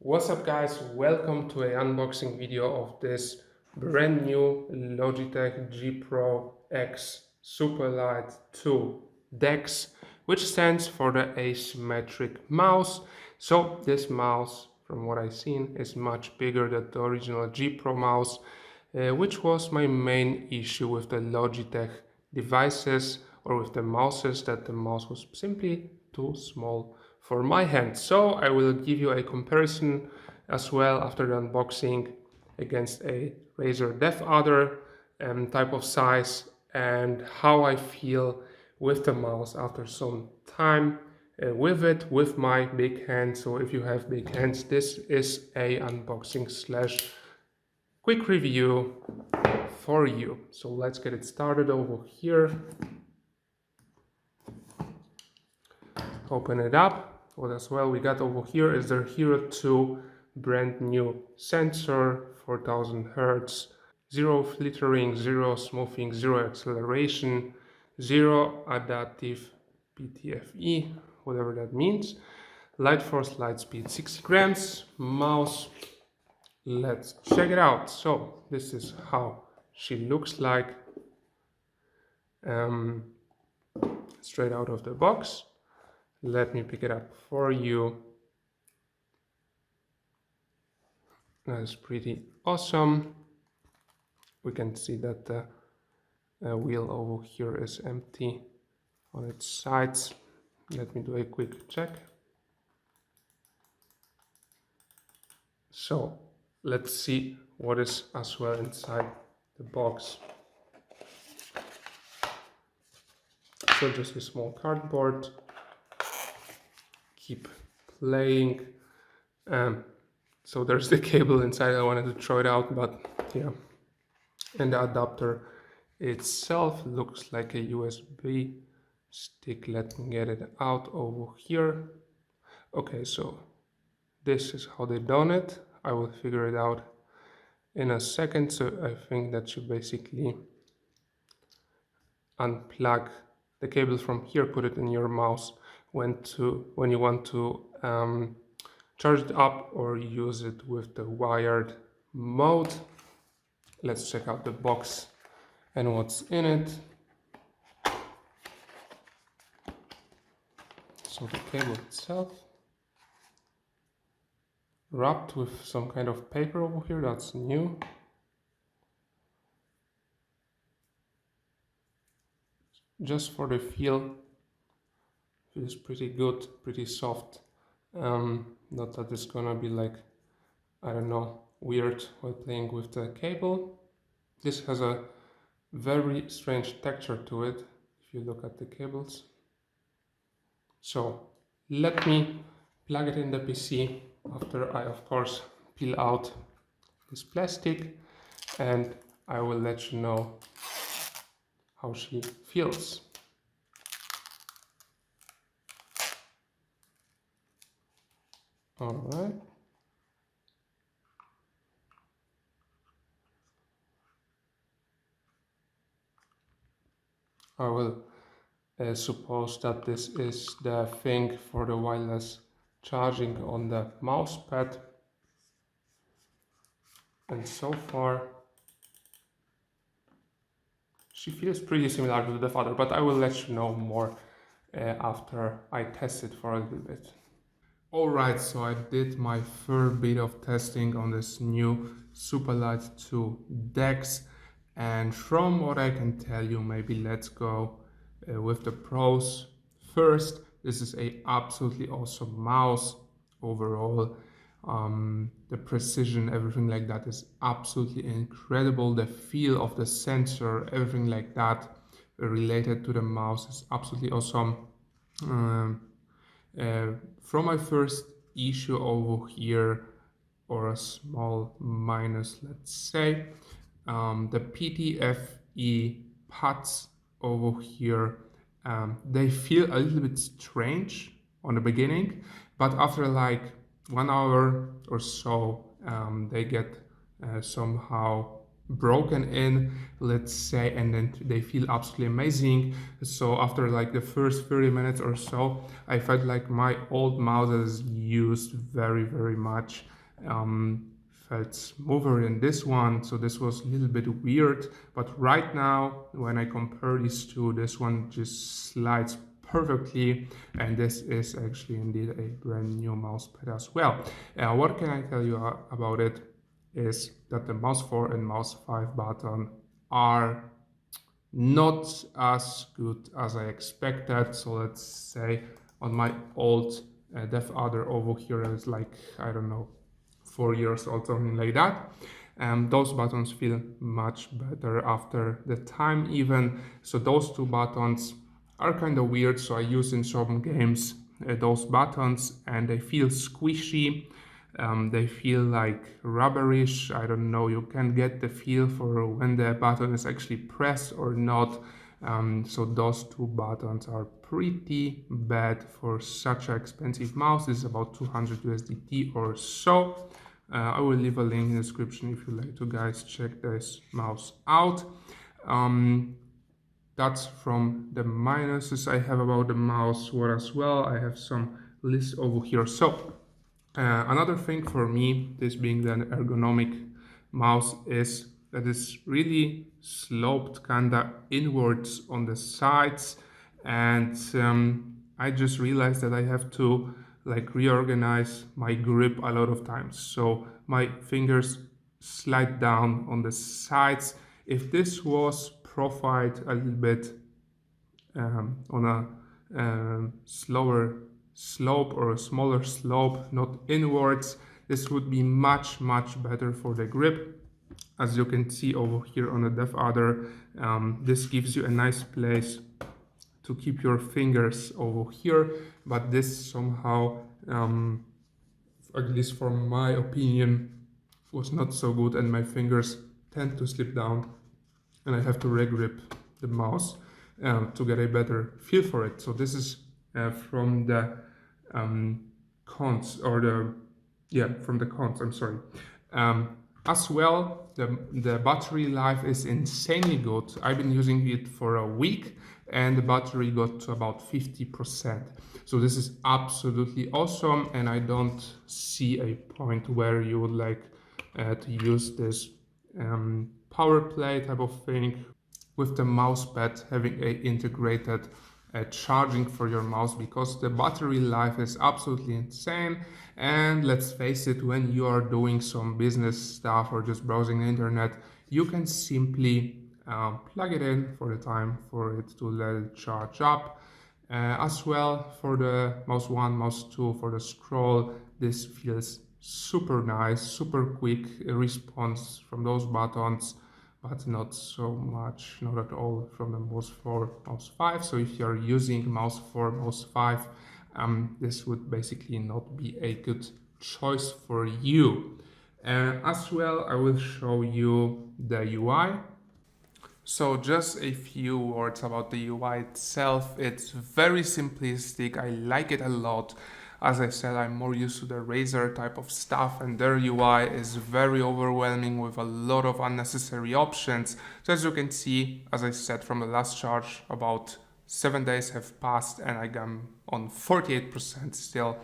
What's up guys, welcome to an unboxing video of this brand new Logitech G Pro X Superlight 2 DEX, which stands for the asymmetric mouse. So this mouse, from what I've seen, is much bigger than the original G Pro mouse, which was my main issue with the Logitech devices or with the mouses, that the mouse was simply too small for my hand. So I will give you a comparison as well after the unboxing against a Razer Death Adder type of size, and how I feel with the mouse after some time with it, with my big hand. So if you have big hands, this is a unboxing slash quick review for you. So let's get it started over here. Open it up. What as well we got over here is the Hero 2 brand new sensor, 4000 Hertz, zero flittering, zero smoothing, zero acceleration, zero adaptive PTFE, whatever that means. Light force, light speed 60 grams. Mouse, let's check it out. So this is how she looks like straight out of the box. Let me pick it up for you. That's pretty awesome. We can see that the wheel over here is empty on its sides. Let me do a quick check. So let's see what is as well inside the box. So just a small cardboard. Keep playing. So there's the cable inside. I wanted to throw it out, but yeah. And the adapter itself looks like a USB stick. Let me get it out over here. Okay, so this is how they done it. I will figure it out in a second. So I think that you basically unplug the cable from here, put it in your mouse when you want to charge it up or use it with the wired mode. Let's check out the box and what's in it. So the cable itself, wrapped with some kind of paper over here, that's new. Just for the feel, feels pretty good, pretty soft. Not that it's gonna be like, I don't know, weird while playing with the cable. This has a very strange texture to it if you look at the cables. So let me plug it in the PC after I of course peel out this plastic, and I will let you know how she feels. All right. I will suppose that this is the thing for the wireless charging on the mouse pad. And so far, she feels pretty similar to the Father, but I will let you know more after I test it for a little bit. Alright, so I did my first bit of testing on this new Superlight 2 DEX, and from what I can tell you, maybe let's go with the pros first. This is a absolutely awesome mouse overall. The precision, everything like that is absolutely incredible. The feel of the sensor, everything like that related to the mouse is absolutely awesome. From my first issue over here, or a small minus, let's say, the PTFE pads over here, they feel a little bit strange on the beginning, but after like 1 hour or so, they get somehow broken in, let's say, and then they feel absolutely amazing. So after like the first 30 minutes or so, I felt like my old mouse is used very much. Felt smoother than this one, so this was a little bit weird. But right now, when I compare these two, this one just slides perfectly, and this is actually indeed a brand new mouse pad as well. What can I tell you about it is that the mouse 4 and mouse 5 button are not as good as I expected. So let's say on my old dev adder over here is like, I don't know, 4 years old, something like that. Those buttons feel much better after the time even. So those two buttons are kind of weird. So I use in some games those buttons, and they feel squishy. They feel like rubberish. I don't know, you can get the feel for when the button is actually pressed or not. So those two buttons are pretty bad for such an expensive mouse. This is about 200 USDT or so. I will leave a link in the description if you like to guys check this mouse out. That's from the minuses I have about the mouse word as well. I have some lists over here. So another thing for me, this being the ergonomic mouse, is that it's really sloped kinda inwards on the sides, and I just realized that I have to like reorganize my grip a lot of times. So my fingers slide down on the sides. If this was profiled a little bit on a slower slope or a smaller slope, not inwards, this would be much better for the grip. As you can see over here on the dev adder, this gives you a nice place to keep your fingers over here, but this somehow, at least from my opinion, was not so good, and my fingers tend to slip down, and I have to regrip the mouse to get a better feel for it. So this is from the cons, or from the cons, I'm sorry. As well, the battery life is insanely good. I've been using it for a week, and the battery got to about 50%. So this is absolutely awesome, and I don't see a point where you would like to use this power play type of thing with the mouse pad having a integrated charging for your mouse, because the battery life is absolutely insane. And let's face it, when you are doing some business stuff or just browsing the internet, you can simply plug it in for the time for it to let it charge up. As well, for the mouse 1, mouse 2, for the scroll, this feels super nice, super quick response from those buttons, but not so much, not at all, from the mouse 4, mouse 5. So if you're using mouse 4, mouse 5, this would basically not be a good choice for you. As well, I will show you the UI. So just a few words about the UI itself. It's very simplistic. I like it a lot. As I said, I'm more used to the Razer type of stuff, and their UI is very overwhelming with a lot of unnecessary options. So as you can see, as I said, from the last charge, about 7 days have passed and I am on 48% still.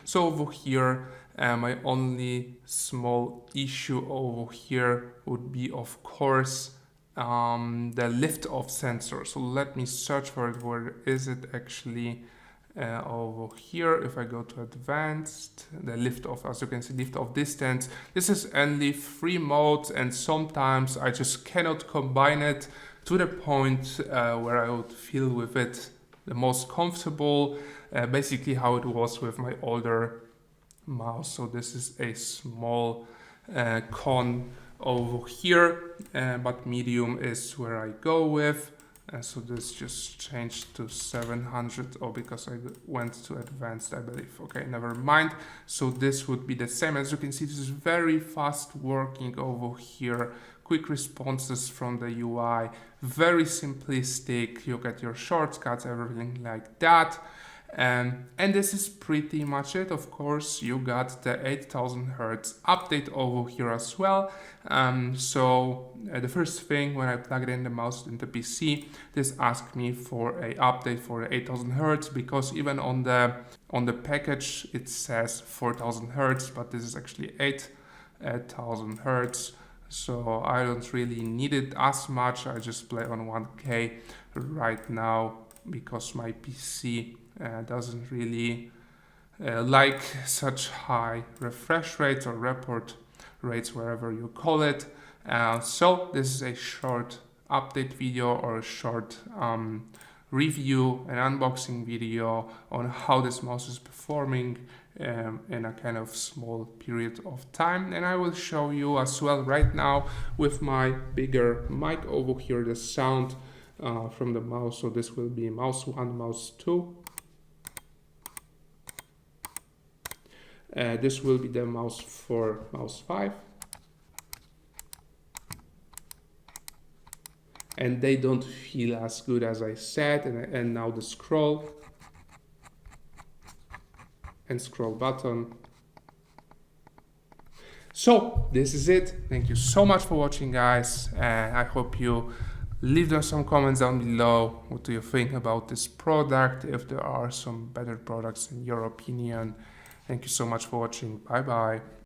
So over here, my only small issue over here would be, of course, the lift off sensor. So let me search for it. Where is it actually? Over here, if I go to advanced, the lift off, as you can see, lift off distance. This is only 3 modes, and sometimes I just cannot combine it to the point where I would feel with it the most comfortable, basically how it was with my older mouse. So this is a small con over here, but medium is where I go with. So this just changed to 700, because I went to advanced, I believe. Okay, never mind. So this would be the same. As you can see, this is very fast working over here. Quick responses from the UI, very simplistic. You get your shortcuts, everything like that. And this is pretty much it. Of course, you got the 8000 Hertz update over here as well. The first thing when I plugged in the mouse into PC, this asked me for a update for the 8000 Hertz, because even on the package it says 4000 Hertz, but this is actually 8000 Hertz. So I don't really need it as much. I just play on 1K right now because my PC doesn't really like such high refresh rates or report rates, wherever you call it. So this is a short update video or a short review and unboxing video on how this mouse is performing in a kind of small period of time. And I will show you as well right now with my bigger mic over here the sound from the mouse. So this will be mouse 1, mouse 2. This will be the mouse for mouse 5. And they don't feel as good as I said. And now the scroll and scroll button. So this is it. Thank you so much for watching, guys. I hope you leave us some comments down below. What do you think about this product? If there are some better products in your opinion. Thank you so much for watching. Bye bye.